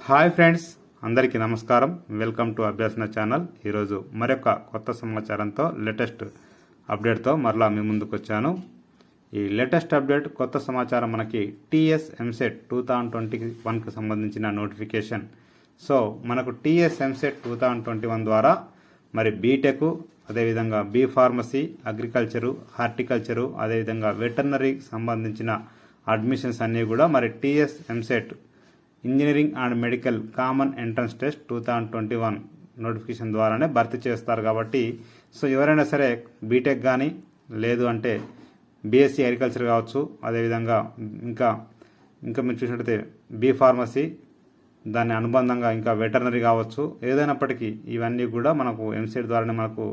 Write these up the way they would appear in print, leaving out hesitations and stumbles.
Hi friends, అందరికీ నమస్కారం. Welcome to Abhyasana channel. ఈరోజు మరొక కొత్త సమాచారంతో లేటెస్ట్ అప్డేట్తో మరలా మీ ముందుకు వచ్చాను. ఈ లేటెస్ట్ అప్డేట్ కొత్త సమాచారం మనకి టీఎస్ ఎంసెట్ 2021కి సంబంధించిన నోటిఫికేషన్. సో మనకు టీఎస్ ఎంసెట్ 2021 ద్వారా మరి బీటెక్, అదేవిధంగా బీ ఫార్మసీ, అగ్రికల్చరు, హార్టికల్చరు, అదేవిధంగా వెటర్నరీకి సంబంధించిన అడ్మిషన్స్ అన్నీ కూడా మరి TS EAMCET engineering and medical common entrance test 2021 notification ద్వారానే భర్తీ చేస్తారు. కాబట్టి సో ఎవరైనా సరే బీటెక్ కానీ లేదు అంటే బీఎస్సీ అగ్రికల్చర్ కావచ్చు, అదేవిధంగా ఇంకా మీరు చూసినట్టయితే బీ ఫార్మసీ, దాని అనుబంధంగా ఇంకా వెటర్నరీ కావచ్చు, ఏదైనప్పటికీ ఇవన్నీ కూడా మనకు ఎంసెట్ ద్వారానే మనకు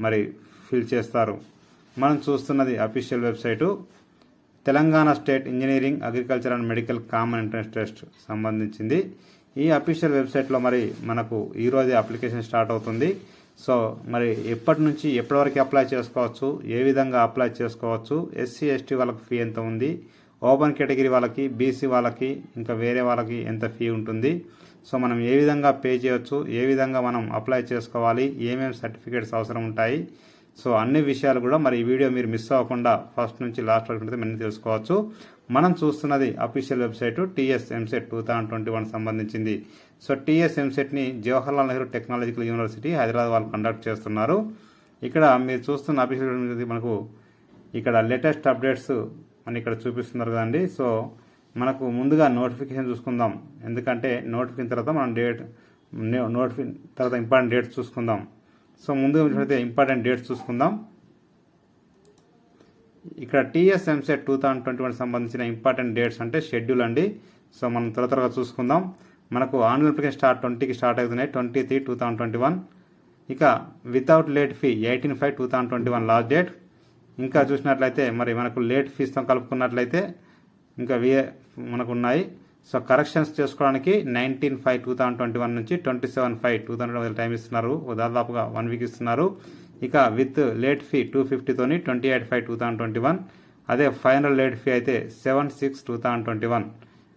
మరి ఫిల్ చేస్తారు. మనం చూస్తున్నది official website Telangana state engineering agriculture and medical common entrance test సంబంధించింది. ఈ అఫీషియల్ వెబ్సైట్లో మరి మనకు ఈరోజే అప్లికేషన్ స్టార్ట్ అవుతుంది. సో మరి ఎప్పటి నుంచి ఎప్పటి వరకు అప్లై చేసుకోవచ్చు, ఏ విధంగా అప్లై చేసుకోవచ్చు, ఎస్సీ ఎస్టీ వాళ్ళకి ఫీ ఎంత ఉంది, ఓపెన్ కేటగిరీ వాళ్ళకి, బీసీ వాళ్ళకి, ఇంకా వేరే వాళ్ళకి ఎంత ఫీ ఉంటుంది, సో మనం ఏ విధంగా పే చేయవచ్చు, ఏ విధంగా మనం అప్లై చేసుకోవాలి, ఏమేమి సర్టిఫికేట్స్ అవసరం ఉంటాయి, సో అన్ని విషయాలు కూడా మరి ఈ వీడియో మీరు మిస్ అవ్వకుండా ఫస్ట్ నుంచి లాస్ట్ వరకు మనం తెలుసుకోవచ్చు. మనం చూస్తున్నది అఫీషియల్ వెబ్సైటు టీఎస్ ఎంసెట్ 2021 సంబంధించింది. సో టీఎస్ ఎంసెట్ని జవహర్లాల్ నెహ్రూ టెక్నాలజికల్ యూనివర్సిటీ హైదరాబాద్ వాళ్ళు కండక్ట్ చేస్తున్నారు. ఇక్కడ మీరు చూస్తున్న అఫీషియల్ మనకు ఇక్కడ లేటెస్ట్ అప్డేట్స్ అని ఇక్కడ చూపిస్తున్నారు కదండి. సో మనకు ముందుగా నోటిఫికేషన్ చూసుకుందాం, ఎందుకంటే నోటిఫికేషన్ తర్వాత మనం తర్వాత ఇంపార్టెంట్ డేట్స్ చూసుకుందాం. సో ముందుగా చూసినట్లయితే ఇంపార్టెంట్ డేట్స్ చూసుకుందాం. ఇక్కడ టీఎస్ ఎంసెట్ 2021 సంబంధించిన ఇంపార్టెంట్ డేట్స్ అంటే షెడ్యూల్ అండి. సో మనం త్వరగా చూసుకుందాం. మనకు ఆన్లైన్ అప్లికేషన్ 20కి స్టార్ట్ అవుతున్నాయి, 23/2021. ఇక without late fee 18/5/2021 last date. ఇంకా చూసినట్లయితే మరి మనకు లేట్ ఫీస్తో కలుపుకున్నట్లయితే ఇంకా మనకు ఉన్నాయి. సో కరెక్షన్స్ చేసుకోవడానికి 19/5/2021 నుంచి 27/5/2021 టైం ఇస్తున్నారు, దాదాపుగా 1 వీక్ ఇస్తున్నారు. ఇక విత్ లేట్ ఫీ 250తోని 28/5/2021. అదే ఫైనల్ లేట్ ఫీ అయితే 7/6/2021.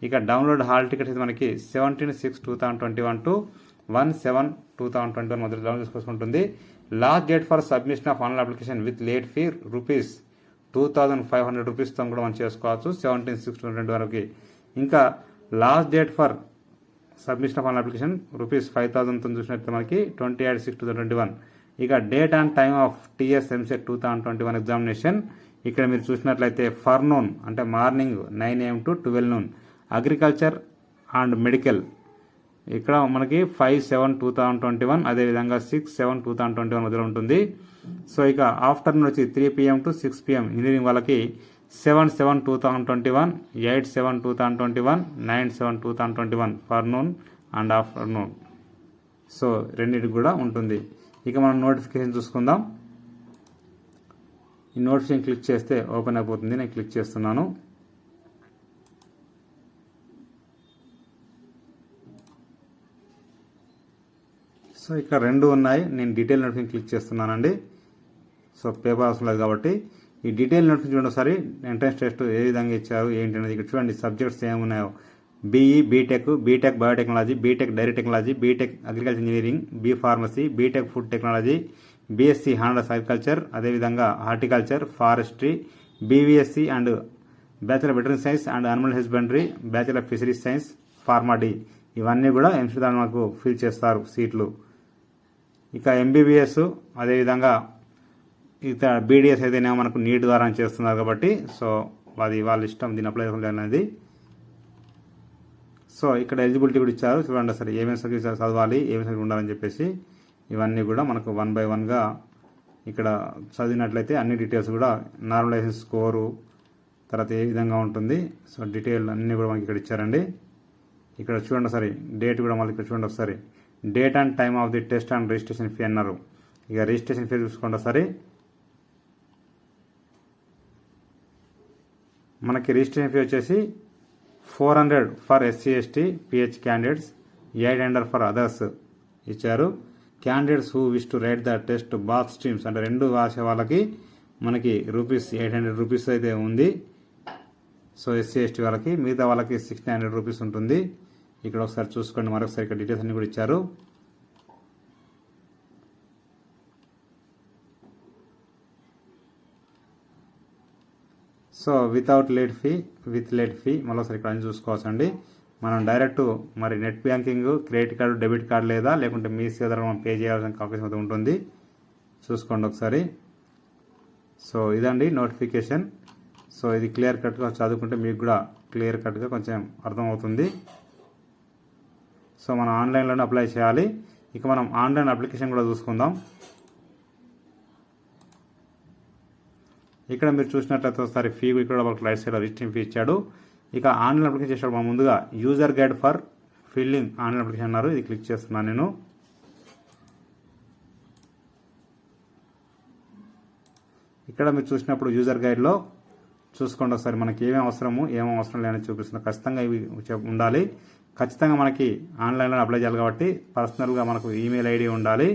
ఇక డౌన్లోడ్ హాల్ టికెట్ అయితే మనకి 17/6/2021 టు 1/7/2021 మధ్య డౌన్లోడ్ చేసుకోవాల్సి ఉంటుంది. Last date for submission of online application with late fee ₹2,500 కూడా మనం చేసుకోవచ్చు 17/6/2021 వరకు. ఇంకా last date for submission of on application ₹5,000 చూసినట్టు మనకి 28/6/2021. ఇక date and time of TS EAMCET 2021 examination ఇక్కడ మీరు చూసినట్లయితే ఫర్నూన్ అంటే morning 9 AM to 12 noon. Agriculture and medical ఇక్కడ మనకి 5/7/2021, అదేవిధంగా 6/7/2021 మధ్యలో ఉంటుంది. సో ఇక ఆఫ్టర్నూన్ వచ్చి 3 PM to 6 PM ఇంజనీరింగ్ వాళ్ళకి 7/7/2021, 8/7/2021, 9/7/2021 ఫర్నూన్ అండ్ ఆఫ్టర్నూన్. సో రెండింటికి కూడా ఉంటుంది. ఇక మనం నోటిఫికేషన్ చూసుకుందాం. ఈ నోటిఫికేషన్ క్లిక్ చేస్తే ఓపెన్ అయిపోతుంది. నేను క్లిక్ చేస్తున్నాను. సో ఇక్కడ 2 ఉన్నాయి. నేను డీటెయిల్ నోటిఫికేషన్ క్లిక్ చేస్తున్నానండి. సో పేపర్ అవసరం లేదు కాబట్టి ఈ డీటెయిల్ నోటిఫికేషన్ చూడండి ఒకసారి. ఎంట్రన్స్ టెస్ట్ ఏ విధంగా ఇచ్చారు ఏంటి అనేది ఇక్కడ చూడండి. సబ్జెక్ట్స్ ఏమున్నాయో BE, B Tech biotechnology, B Tech dairy technology, B Tech agriculture engineering, B pharmacy, B Tech food technology, BSc honours agriculture, అదేవిధంగా horticulture, forestry, BVSc and bachelor veterinary science and animal husbandry, bachelor fisheries science, Pharm D, ఇవన్నీ కూడా ఎంసెట్ ద్వారా మనకు fill చేస్తారు సీట్లు. ఇక MBBS, అదేవిధంగా ఇక బీడీఎస్ అయితేనే మనకు నీట్ ద్వారా చేస్తున్నారు కాబట్టి సో అది వాళ్ళ ఇష్టం దీని అప్లై అనేది. సో ఇక్కడ ఎలిజిబిలిటీ కూడా ఇచ్చారు చూడండి సరే, ఏమేమి సబ్జెక్ట్స్ చదవాలి, ఏమేమి సబ్జెక్ట్ ఉండాలని చెప్పేసి ఇవన్నీ కూడా మనకు 1 by 1గా ఇక్కడ చదివినట్లయితే అన్ని డీటెయిల్స్ కూడా నార్మలైజేషన్ స్కోరు తర్వాత ఏ విధంగా ఉంటుంది, సో డీటెయిల్ అన్నీ కూడా మనకి ఇక్కడ ఇచ్చారండి. ఇక్కడ చూడండి సరే, డేట్ కూడా మళ్ళీ ఇక్కడ చూడండి ఒకసారి. Date and time of the test and registration fee అన్నారు. ఇక రిజిస్ట్రేషన్ ఫీ చూసుకోండి ఒకసారి. మనకి రిజిస్ట్రేషన్ ఫీ వచ్చేసి 400 for SC ST PH candidates, 800 for others ఇచ్చారు. Candidates who wish to write the test both streams అంటే 2 భాష వాళ్ళకి మనకి ₹800 అయితే ఉంది. సో ఎస్సీ ఎస్టీ వాళ్ళకి, మిగతా వాళ్ళకి ₹600 ఉంటుంది. ఇక్కడ ఒకసారి చూసుకోండి, మరొకసారి ఇక్కడ డీటెయిల్స్ అన్ని కూడా ఇచ్చారు. So without late fee, with late fee మరోసారి ఇక్కడ అన్ని చూసుకోవచ్చండి. మనం డైరెక్ట్ మరి net banking, credit card, debit card లేదా లేకుంటే మీ సేవ ద్వారా మనం పే చేయాల్సిన అవకాశం అయితే ఉంటుంది. చూసుకోండి ఒకసారి. సో ఇదండి నోటిఫికేషన్. సో ఇది క్లియర్ కట్గా చదువుకుంటే మీకు కూడా క్లియర్ కట్గా కొంచెం అర్థమవుతుంది. సో మనం ఆన్లైన్లోనే అప్లై చేయాలి. ఇక మనం ఆన్లైన్ అప్లికేషన్ కూడా చూసుకుందాం. ఇక్కడ మీరు చూసినట్లయితే ఒకసారి ఫీ ఇక్కడ వాళ్ళకి రైట్ సైడ్ రిజిస్ట్రేషన్ ఫీ ఇచ్చాడు. ఇక ఆన్లైన్ అప్లికేషన్ చేసేటప్పుడు మనం ముందుగా user guide for filling online application అన్నారు. ఇది క్లిక్ చేస్తున్నాను నేను. ఇక్కడ మీరు చూసినప్పుడు యూజర్ గైడ్లో చూసుకోండి ఒకసారి మనకి ఏమేమి అవసరము ఏమేమి అవసరం లేదని చూపిస్తుంది. ఖచ్చితంగా ఇవి ఉండాలి. ఖచ్చితంగా మనకి ఆన్లైన్లో అప్లై చేయాలి కాబట్టి పర్సనల్గా మనకు ఈమెయిల్ ఐడి ఉండాలి,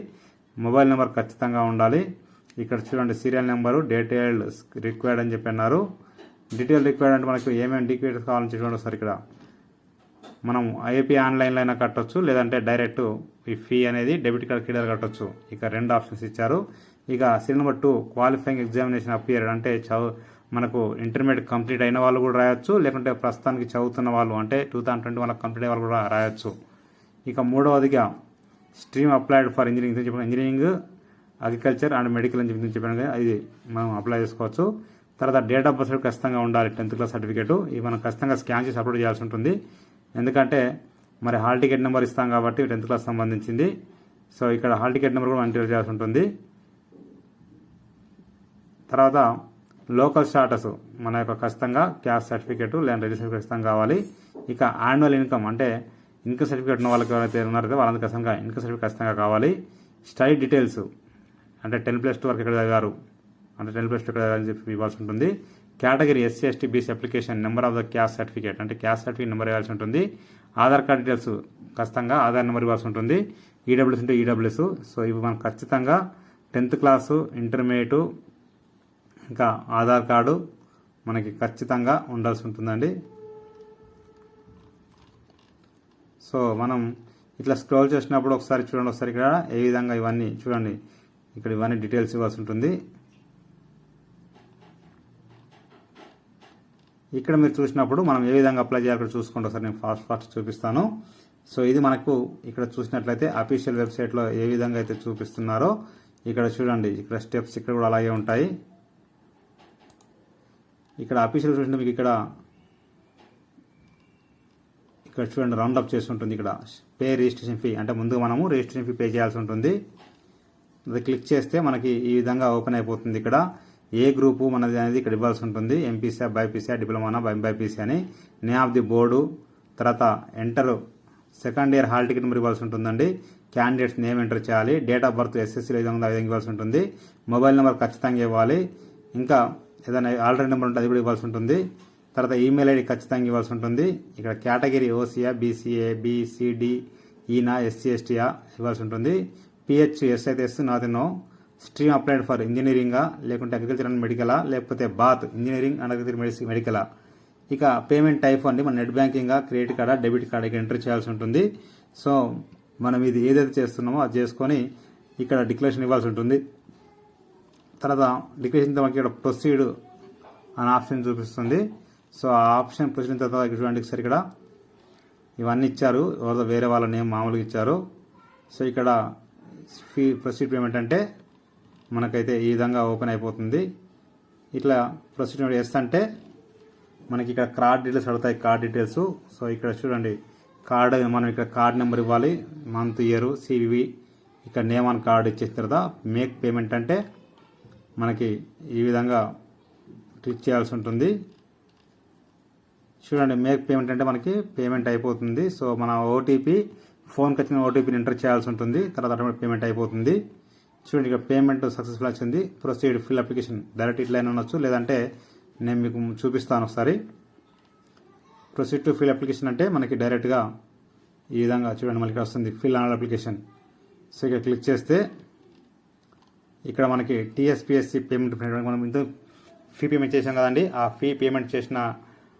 మొబైల్ నెంబర్ ఖచ్చితంగా ఉండాలి. ఇక్కడ చూడండి సీరియల్ నెంబరు, డీటెయిల్డ్ రిక్వైర్డ్ అని చెప్పి అన్నారు. డీటెయిల్ రిక్వైర్డ్ అంటే మనకు ఏమేమి డీటెయిల్స్ కావాలని చూడండి ఒకసారి. ఇక్కడ మనం ఐఏపీ ఆన్లైన్లో అయినా కట్టొచ్చు, లేదంటే డైరెక్ట్ ఈ ఫీ అనేది డెబిట్ కార్డ్ క్రెడిట్ కట్టొచ్చు. ఇక 2 ఆప్షన్స్ ఇచ్చారు. ఇక serial number 2 qualifying examination appeared అంటే మనకు ఇంటర్మీడియట్ కంప్లీట్ అయిన వాళ్ళు కూడా రాయొచ్చు, లేకుంటే ప్రస్తుతానికి చదువుతున్న వాళ్ళు అంటే 2021 కంప్లీట్ అయిన వాళ్ళు కూడా రాయొచ్చు. ఇక 3వదిగా stream applied for engineering, agriculture and medical అని చెప్పాను కదా, ఇది మనం అప్లై చేసుకోవచ్చు. తర్వాత డేట్ ఆఫ్ బర్త్ ఖచ్చితంగా ఉండాలి, 10th క్లాస్ సర్టిఫికేట్. ఇవి మనం ఖచ్చితంగా స్కాన్ చేసి అప్లోడ్ చేయాల్సి ఉంటుంది. ఎందుకంటే మరి హాల్ టికెట్ నెంబర్ ఇస్తాం కాబట్టి 10th క్లాస్ సంబంధించింది. సో ఇక్కడ హాల్ టికెట్ నెంబర్ కూడా ఎంటర్ చేయాల్సి ఉంటుంది. తర్వాత లోకల్ స్టాటస్ మన యొక్క ఖచ్చితంగా క్యాస్ట్ సర్టిఫికేట్ లేదా రిజిస్టర్ ఖచ్చితంగా కావాలి. ఇక యాన్యువల్ ఇన్కమ్ అంటే ఇన్కమ్ సర్టిఫికేట్ ఉన్న వాళ్ళకి ఎవరైతే ఉన్నారో వాళ్ళందరూ ఖచ్చితంగా ఇన్కమ్ సర్టిఫికేట్ ఖచ్చితంగా కావాలి. స్టడీ డీటెయిల్స్ అంటే 10+2 వరకు ఎక్కడ చదివారు అంటే 10+2 ఎక్కడ చదివారని చెప్పి ఇవ్వాల్సి ఉంటుంది. Category SC ST BC application number of the cast certificate అంటే క్యాస్ట్ సర్టిఫికేట్ నెంబర్ ఇవ్వాల్సి ఉంటుంది. ఆధార్ కార్డ్ డీటెయిల్స్ ఖచ్చితంగా ఆధార్ నెంబర్ ఇవ్వాల్సి ఉంటుంది. ఈడబ్ల్యూఎస్ అంటే ఈడబ్ల్యూఎస్. సో ఇవి మనకు ఖచ్చితంగా 10th క్లాసు, ఇంటర్మీడియట్, ఇంకా ఆధార్ కార్డు మనకి ఖచ్చితంగా ఉండాల్సి ఉంటుందండి. సో మనం ఇట్లా స్క్రోల్ చేసినప్పుడు ఒకసారి చూడండి, ఒకసారి ఇక్కడ ఏ విధంగా ఇవన్నీ చూడండి, ఇక్కడ ఇవన్నీ డీటెయిల్స్ ఇవ్వాల్సి ఉంటుంది. ఇక్కడ మీరు చూసినప్పుడు మనం ఏ విధంగా అప్లై చేయాలి చూసుకోండి ఒకసారి. నేను ఫాస్ట్ చూపిస్తాను. సో ఇది మనకు ఇక్కడ చూసినట్లయితే అఫీషియల్ వెబ్సైట్లో ఏ విధంగా అయితే చూపిస్తున్నారో ఇక్కడ చూడండి. ఇక్కడ స్టెప్స్ ఇక్కడ కూడా అలాగే ఉంటాయి. ఇక్కడ అఫీషియల్ చూసినట్టు మీకు ఇక్కడ చూడండి రౌండ్ అప్ చేసి ఉంటుంది. ఇక్కడ పే రిజిస్ట్రేషన్ ఫీ అంటే ముందు మనము రిజిస్ట్రేషన్ ఫీ పే చేయాల్సి ఉంటుంది. అది క్లిక్ చేస్తే మనకి ఈ విధంగా ఓపెన్ అయిపోతుంది. ఇక్కడ ఏ గ్రూపు మనది అనేది ఇక్కడ ఇవ్వాల్సి ఉంటుంది. ఎంపీసీ, బైపీసీ, డిప్లొమానా, బైపీసీ అని నేమ్ ఆఫ్ ది బోర్డు, తర్వాత enter second year hall ticket number ఇవ్వాల్సి ఉంటుందండి. క్యాండిడేట్స్ నేమ్ ఎంటర్ చేయాలి. డేట్ ఆఫ్ బర్త్ SSCలో విధంగా ఇవ్వాల్సి ఉంటుంది. మొబైల్ నెంబర్ ఖచ్చితంగా ఇవ్వాలి. ఇంకా ఏదైనా ఆల్రెడీ నెంబర్ ఉంటే అది కూడా ఇవ్వాల్సి ఉంటుంది. తర్వాత ఈమెయిల్ ఐడి ఖచ్చితంగా ఇవ్వాల్సి ఉంటుంది. ఇక్కడ category OCA, BCA, BCD, ఈనా, SC STయా ఇవ్వాల్సి ఉంటుంది. PH ఎస్ అయితే ఎస్, నాది నో. స్ట్రీమ్ అప్లైడ్ ఫర్ ఇంజనీరింగా, లేకుంటే అగ్రికల్చర్ అండ్ మెడికలా, లేకపోతే బాత్ ఇంజనీరింగ్ అండ్ అగ్రికల్చర్ మెడికలా. ఇక పేమెంట్ టైప్ అండి మన నెట్ బ్యాంకింగా, క్రెడిట్ కార్డా, డెబిట్ కార్డ్ ఇక్కడ ఎంటర్ చేయాల్సి ఉంటుంది. సో మనం ఇది ఏదైతే చేస్తున్నామో అది చేసుకొని ఇక్కడ డిక్లరేషన్ ఇవ్వాల్సి ఉంటుంది. తర్వాత డిక్లరేషన్ మనకి ఇక్కడ ప్రొసీడ్ అనే ఆప్షన్ చూపిస్తుంది. సో ఆ ఆప్షన్ ప్రొసీడ్ తర్వాత చూడండి ఒకసారి ఇక్కడ ఇవన్నీ ఇచ్చారు. ఎవరిదో వేరే వాళ్ళ నేమ్ మామూలుగా ఇచ్చారు. సో ఇక్కడ ఫీ ప్రొసీడ్ పేమెంట్ అంటే మనకైతే ఈ విధంగా ఓపెన్ అయిపోతుంది. ఇట్లా ప్రొసీడ్ చేస్తుంటే మనకి ఇక్కడ కార్డ్ డీటెయిల్స్ అడుగుతాయి, కార్డ్ డీటెయిల్స్. సో ఇక్కడ చూడండి కార్డ్ మనం ఇక్కడ కార్డ్ నెంబర్ ఇవ్వాలి, మంత్, ఇయర్, CVV, ఇక్కడ నేమ్ ఆన్ కార్డ్ ఇచ్చేసిన తర్వాత మేక్ పేమెంట్ అంటే మనకి ఈ విధంగా క్లిక్ చేయాల్సి ఉంటుంది. చూడండి మేక్ పేమెంట్ అంటే మనకి పేమెంట్ అయిపోతుంది. సో మన ఓటీపీ ఫోన్కి వచ్చిన ఓటీపీని ఎంటర్ చేయాల్సి ఉంటుంది. తర్వాత ఆటోమేటిక్ పేమెంట్ అయిపోతుంది. చూడండి ఇక్కడ పేమెంట్ సక్సెస్ఫుల్ వచ్చింది. ప్రొసీడ్ ఫిల్ అప్లికేషన్ డైరెక్ట్ ఇట్లయినా అనొచ్చు, లేదంటే నేను మీకు చూపిస్తాను ఒకసారి. ప్రొసీడ్ టు ఫిల్ అప్లికేషన్ అంటే మనకి డైరెక్ట్గా ఈ విధంగా చూడండి మనకి వస్తుంది ఫిల్ ఆన్ అప్లికేషన్. సో ఇక్కడ క్లిక్ చేస్తే ఇక్కడ మనకి TSPSC పేమెంట్ మనం ఇంత ఫీ పేమెంట్ చేసాం కదండి, ఆ ఫీ పేమెంట్ చేసిన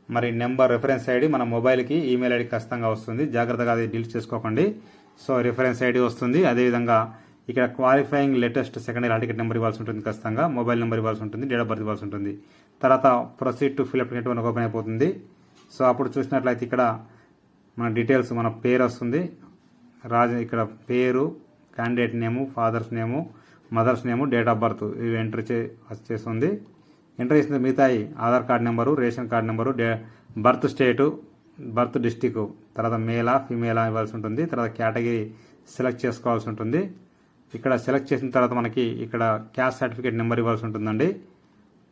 మరి నెంబర్ రిఫరెన్స్ ఐడి మన మొబైల్కి ఈమెయిల్ ఐడి ఖచ్చితంగా వస్తుంది. జాగ్రత్తగా అది డిలీట్ చేసుకోకండి. సో రిఫరెన్స్ ఐడి వస్తుంది. అదేవిధంగా ఇక్కడ qualifying latest second year hall ticket number ఇవ్వాల్సి ఉంటుంది, ఖచ్చితంగా మొబైల్ నెంబర్ ఇవ్వాల్సి ఉంటుంది, డేట్ ఆఫ్ బర్త్ ఇవ్వాల్సి ఉంటుంది. తర్వాత ప్రొసీడ్ టు ఫిల్ అప్లికేట్ మనకు ఓపెన్ అయిపోతుంది. సో అప్పుడు చూసినట్లయితే ఇక్కడ మన డీటెయిల్స్, మన పేరు వస్తుంది, ఇక్కడ పేరు, candidate name, father's name, mother's name, date of birth ఇవి ఎంటర్ చేస్తుంది. ఎంటర్ చేసిన మిగతాయి Aadhaar card number, ration card number, birth state, birth district, తర్వాత మేలా ఫీమేలా ఇవ్వాల్సి ఉంటుంది. తర్వాత కేటగిరీ సెలెక్ట్ చేసుకోవాల్సి ఉంటుంది. ఇక్కడ సెలెక్ట్ చేసిన తర్వాత మనకి ఇక్కడ క్యాస్ట్ సర్టిఫికేట్ నెంబర్ ఇవ్వాల్సి ఉంటుందండి.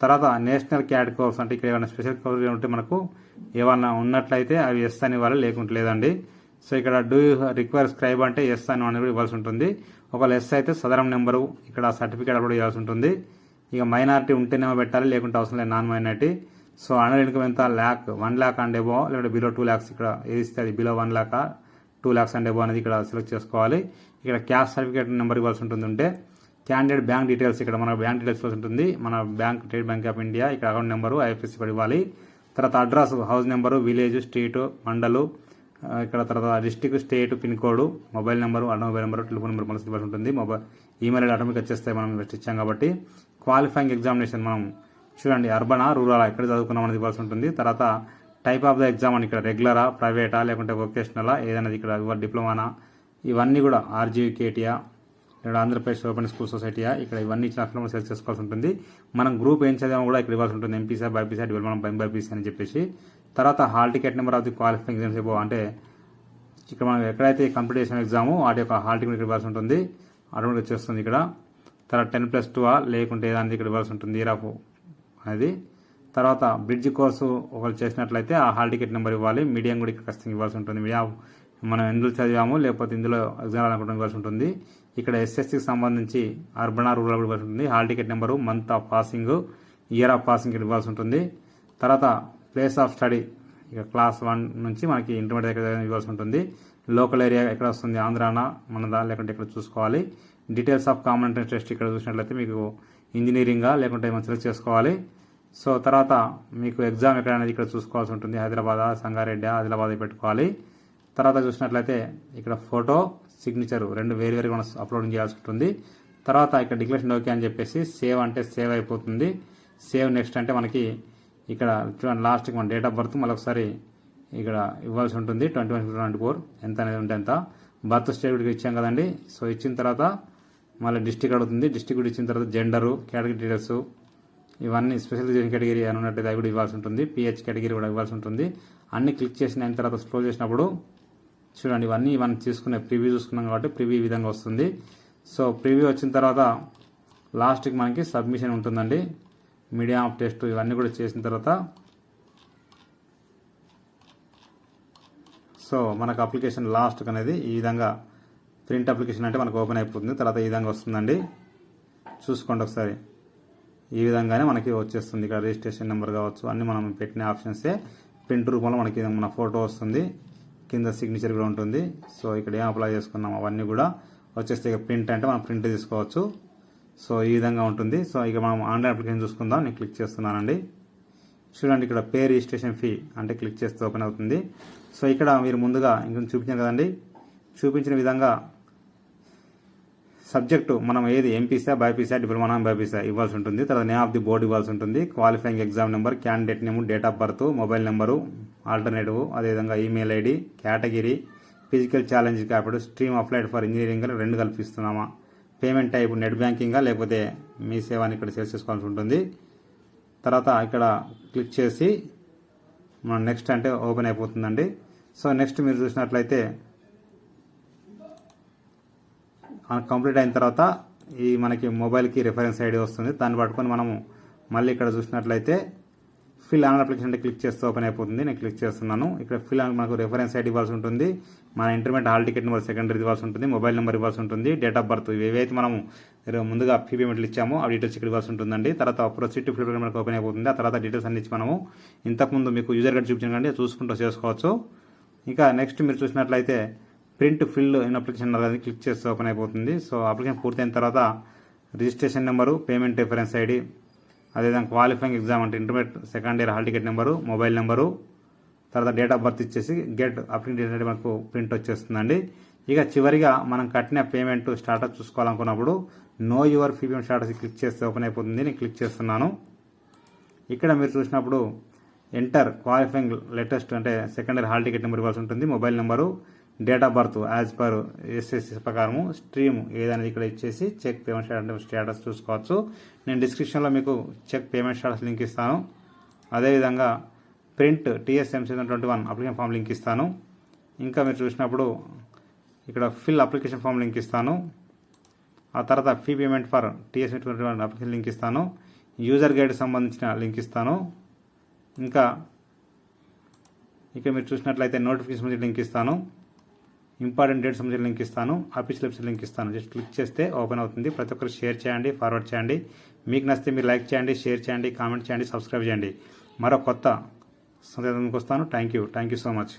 తర్వాత నేషనల్ క్యాట్ కోర్స్ అంటే ఇక్కడ ఏమైనా స్పెషల్ కోర్స్ ఉంటే మనకు ఏమన్నా ఉన్నట్లయితే అవి ఎస్ అని ఇవ్వాలి, లేకుంటే లేదండి. సో ఇక్కడ డూ యూ రిక్వైర్ స్క్రైబ్ అంటే ఎస్ అని కూడా ఇవ్వాల్సి ఉంటుంది. ఒకవేళ ఎస్ అయితే సదరం నెంబరు ఇక్కడ సర్టిఫికేట్ అప్లోడ్ చేయాల్సి ఉంటుంది. ఇక మైనారిటీ ఉంటేనేమో పెట్టాలి, లేకుంటే అవసరం లేదు non minority. So Anal income ఎంత, 1 lakh అండ్ ఎబో, లేకుంటే బిలో 2 lakhs ఇక్కడ ఏది ఇస్తే అది below 1 lakh 2 lakhs and above అనేది ఇక్కడ సెలెక్ట్ చేసుకోవాలి. ఇక్కడ క్యాస్ట్ సర్టిఫికేట్ నెంబర్ ఇవ్వాల్సి ఉంటుంది. ఉంటే క్యాండిడేట్ బ్యాంక్ డీటెయిల్స్, ఇక్కడ మన బ్యాంక్ డీటెయిల్స్ ఇవ్వాల్సి ఉంటుంది. మన bank State Bank of India, ఇక్కడ అకౌంట్ నెంబరు, ఐఎఫ్ఎస్సి కూడా ఇవ్వాలి. తర్వాత address, house number, village, street, mandal, ఇక్కడ తర్వాత district, state, pin code, mobile number, mobile number, telephone number మనసు ఇవ్వాల్సి ఉంటుంది. ఈమెయిల్ ఐడి ఆటోమేటిక్ వచ్చేస్తాయి మనం ఇన్వెస్ట్ ఇచ్చాం కాబట్టి. క్వాలిఫైయింగ్ ఎగ్జామినేషన్ మనం చూడండి, అర్బనా, రూరల్ ఎక్కడ చదువుకున్నాం అనేది ఇవ్వాల్సి ఉంటుంది. తర్వాత టైప్ ఆఫ్ ద ఎగ్జామ్ అని ఇక్కడ రెగ్యులరా, ప్రైవేటా, లేకుంటే వొకేషనలా, ఏదైనా ఇక్కడ డిప్లొమానా, ఇవన్నీ కూడా ఆర్జీకేటీయా, ఇక్కడ ఆంధ్రప్రదేశ్ ఓపెన్ స్కూల్ సొసైటీయా, ఇక్కడ ఇవన్నీ ఇచ్చిన అక్కడ సెలెక్ట్ చేసుకోవాల్సి ఉంటుంది. మనం గ్రూప్ ఏం చదివామో కూడా ఇక్కడ ఇవ్వాల్సి ఉంటుంది. ఎంపీసీ, బైపీసీ, మనం బైపీసీ అని చెప్పేసి. తర్వాత hall ticket number of the qualifying exams ఇవ్వ, అంటే ఇక్కడ మనం ఎక్కడైతే కంప్లీట్ చేసిన ఎగ్జామో వాటి యొక్క హాల్ టికెట్ ఇక్కడ ఇవ్వాల్సి ఉంటుంది, ఆటోమేటిక్ వచ్చేస్తుంది ఇక్కడ. తర్వాత 10+2 లేకుంటే ఏదానికి ఇక్కడ ఇవ్వాల్సి ఉంటుంది, ఇయర్ అనేది. తర్వాత బ్రిడ్జ్ కోర్సు ఒకరు చేసినట్లయితే ఆ హాల్ టికెట్ నెంబర్ ఇవ్వాలి. మీడియం కూడా ఇక్కడ ఖచ్చితంగా ఇవ్వాల్సి ఉంటుంది. మనం ఎందులో చదివాము లేకపోతే ఇందులో ఎగ్జామ్ అనుకుంటాం ఇవ్వాల్సి ఉంటుంది. ఇక్కడ ఎస్ఎస్సికి సంబంధించి అర్బన్ రూరల్ కూడా ఇవ్వాల్సి ఉంటుంది. Hall ticket number, month of passing, year of passing ఇక్కడ ఇవ్వాల్సి ఉంటుంది. తర్వాత ప్లేస్ ఆఫ్ స్టడీ, ఇక క్లాస్ 1 నుంచి మనకి ఇంటర్మీడియట్ దగ్గర ఇవ్వాల్సి ఉంటుంది. లోకల్ ఏరియా ఎక్కడ వస్తుంది, ఆంధ్రానా మనదా లేకుంటే ఇక్కడ చూసుకోవాలి. Details of common entrance test ఇక్కడ చూసినట్లయితే మీకు ఇంజనీరింగా లేకుంటే మనం సెలెక్ట్ చేసుకోవాలి. సో తర్వాత మీకు ఎగ్జామ్ ఎక్కడ అనేది ఇక్కడ చూసుకోవాల్సి ఉంటుంది. హైదరాబాద్, సంగారెడ్డి, ఆదిలాబాద్ పెట్టుకోవాలి. తర్వాత చూసినట్లయితే ఇక్కడ ఫోటో, సిగ్నేచర్ రెండు వేరువేరుగా మనం అప్లోడింగ్ చేయాల్సి ఉంటుంది. తర్వాత ఇక్కడ డిక్లరేషన్ ఓకే అని చెప్పేసి సేవ్ అంటే సేవ్ అయిపోతుంది. సేవ్ నెక్స్ట్ అంటే మనకి ఇక్కడ చూడండి లాస్ట్కి మన డేట్ ఆఫ్ బర్త్ మళ్ళీ ఒకసారి ఇక్కడ ఇవ్వాల్సి ఉంటుంది. 21/24 ఎంత అనేది ఉంటే ఎంత. బర్త్ స్టేట్ కూడా ఇచ్చాం కదండి. సో ఇచ్చిన తర్వాత మళ్ళీ డిస్టిక్ అడుగుతుంది. డిస్టిక్ కూడా ఇచ్చిన తర్వాత జెండరు, కేటగిరీ డీటెయిల్స్ ఇవన్నీ స్పెషలైజేషన్ కేటగిరీ అని ఉన్నట్టు అది కూడా ఇవ్వాల్సి ఉంటుంది. పిహెచ్ కేటగిరీ కూడా ఇవ్వాల్సి ఉంటుంది. అన్ని క్లిక్ చేసిన తర్వాత స్క్రోల్ చేసినప్పుడు చూడండి ఇవన్నీ తీసుకునే ప్రివ్యూ చూసుకున్నాం కాబట్టి ప్రివ్యూ ఈ విధంగా వస్తుంది. సో ప్రివ్యూ వచ్చిన తర్వాత లాస్ట్కి మనకి సబ్మిషన్ ఉంటుందండి. మీడియం ఆఫ్ టెస్ట్ ఇవన్నీ కూడా చేసిన తర్వాత సో మనకు అప్లికేషన్ లాస్ట్కి అనేది ఈ విధంగా ప్రింట్ అప్లికేషన్ అంటే మనకు ఓపెన్ అయిపోతుంది. తర్వాత ఈ విధంగా వస్తుందండి. చూసుకోండి ఒకసారి. ఈ విధంగానే మనకి వచ్చేస్తుంది. ఇక్కడ రిజిస్ట్రేషన్ నెంబర్ కావచ్చు అన్నీ మనం పెట్టిన ఆప్షన్సే. ప్రింట్ రూపంలో మనకి మన ఫోటో వస్తుంది, కింద సిగ్నేచర్ కూడా ఉంటుంది. సో ఇక్కడ ఏం అప్లై చేసుకున్నాం అవన్నీ కూడా వచ్చేస్తే ఇక ప్రింట్ అంటే మనం ప్రింట్ తీసుకోవచ్చు. సో ఈ విధంగా ఉంటుంది. సో ఇక మనం ఆన్లైన్ అప్లికేషన్ చూసుకుందాం. నేను క్లిక్ చేస్తున్నానండి. చూడండి ఇక్కడ పే రిజిస్ట్రేషన్ ఫీ అంటే క్లిక్ చేస్తే ఓపెన్ అవుతుంది. సో ఇక్కడ మీరు ముందుగా ఇంకొంచెం చూపించాను కదండి, చూపించిన విధంగా సబ్జెక్టు మనం ఏది ఎంపీసా, బైపీసా, డిప్లొమా, బైపీసా ఇవ్వాల్సి ఉంటుంది. తర్వాత నేమ్ ఆఫ్ ది బోర్డు ఇవ్వాల్సి ఉంటుంది. Qualifying exam number, candidate name, date of birth, mobile number, alternative, అదేవిధంగా email ID, category, physical challenge capital, stream applied for engineering రెండు కల్పిస్తున్నామా, పేమెంట్ టైప్ నెట్ బ్యాంకింగా లేకపోతే మీ సేవని ఇక్కడ సెలెక్ట్ చేసుకోవాల్సి ఉంటుంది. తర్వాత ఇక్కడ క్లిక్ చేసి మనం నెక్స్ట్ అంటే ఓపెన్ అయిపోతుందండి. సో నెక్స్ట్ మీరు చూసినట్లయితే కంప్లీట్ అయిన తర్వాత ఈ మనకి మొబైల్కి రిఫరెన్స్ ఐడి వస్తుంది. దాన్ని పట్టుకొని మనము మళ్ళీ ఇక్కడ చూసినట్లయితే ఫిల్ ఆన్ అప్లికేషన్ అంటే క్లిక్ చేస్తే ఓపెన్ అయిపోతుంది. నేను క్లిక్ చేస్తున్నాను. ఇక్కడ ఫిల్ ఆన్ మనకు రిఫరెన్స్ ఐడి ఇవ్వాల్సి ఉంటుంది, మన intermediate hall ticket number secondary ఇవ్వాల్సి ఉంటుంది, మొబైల్ నెంబర్ ఇవ్వాల్సి ఉంటుంది, డేట్ ఆఫ్ బర్త్ ఏవైతే మనము ముందుగా ఫీ పేమెంట్లు ఇచ్చామో ఆ డీటెయిల్స్ ఇక్కడ ఇవ్వాల్సి ఉంటుందండి. తర్వాత ప్రొసీడ్ టు ఫిల్ మనకు ఓపెన్ అయిపోతుంది. ఆ తర్వాత డీటెయిల్స్ అన్ని ఇచ్చి మనము ఇంతకుముందు మీకు యూజర్ గైడ్ చూపించండి చూసుకుంటూ చేసుకోవచ్చు. ఇంకా నెక్స్ట్ మీరు చూసినట్లయితే ప్రింట్ ఫిల్ ఇన్ అప్లికేషన్ అనేది క్లిక్ చేస్తే ఓపెన్ అయిపోతుంది. సో అప్లికేషన్ పూర్తయిన తర్వాత registration number, payment reference ID, అదేవిధంగా క్వాలిఫైయింగ్ ఎగ్జామ్ అంటే intermediate second year hall ticket number, mobile number, తర్వాత డేట్ ఆఫ్ బర్త్ ఇచ్చేసి గెట్ అప్లికేషన్ అనేది మనకు ప్రింట్ వచ్చేస్తుందండి. ఇక చివరిగా మనం కట్టిన పేమెంట్ స్టాటస్ చూసుకోవాలనుకున్నప్పుడు know your fee payment status click చేస్తే ఓపెన్ అయిపోతుంది. నేను క్లిక్ చేస్తున్నాను. ఇక్కడ మీరు చూసినప్పుడు ఎంటర్ క్వాలిఫైయింగ్ లేటెస్ట్ అంటే second year hall ticket number ఇవ్వాల్సి ఉంటుంది, mobile number, date of birth as per SSC ప్రకారము, స్ట్రీమ్ ఏదనేది ఇక్కడ ఇచ్చేసి చెక్ పేమెంట్ స్టేటస్ చూసుకోవచ్చు. నేను డిస్క్రిప్షన్లో మీకు చెక్ పేమెంట్ స్టేటస్ లింక్ ఇస్తాను. అదేవిధంగా print TSMC 21 application form link ఇస్తాను. ఇంకా మీరు చూసినప్పుడు ఇక్కడ ఫిల్ అప్లికేషన్ ఫామ్ లింక్ ఇస్తాను. ఆ తర్వాత fee payment for TSMC 21 application link ఇస్తాను. యూజర్ గైడ్ సంబంధించిన లింక్ ఇస్తాను. ఇంకా ఇక్కడ మీరు చూసినట్లయితే నోటిఫికేషన్ సంబంధించిన లింక్ ఇస్తాను. ఇంపార్టెంట్ డేట్ సంబంధించిన లింక్ ఇస్తాను. ఆఫీస్ వెబ్సైట్ లింక్ ఇస్తాను. జస్ట్ క్లిక్ చేస్తే ఓపెన్ అవుతుంది. ప్రతి ఒక్కరు షేర్ చేయండి, ఫార్వర్డ్ చేయండి. మీకు నచ్చితే మీరు లైక్ చేయండి, షేర్ చేయండి, కామెంట్ చేయండి, సబ్స్క్రైబ్ చేయండి. మరో కొత్త సందేశానికి వస్తాను. Thank you so much.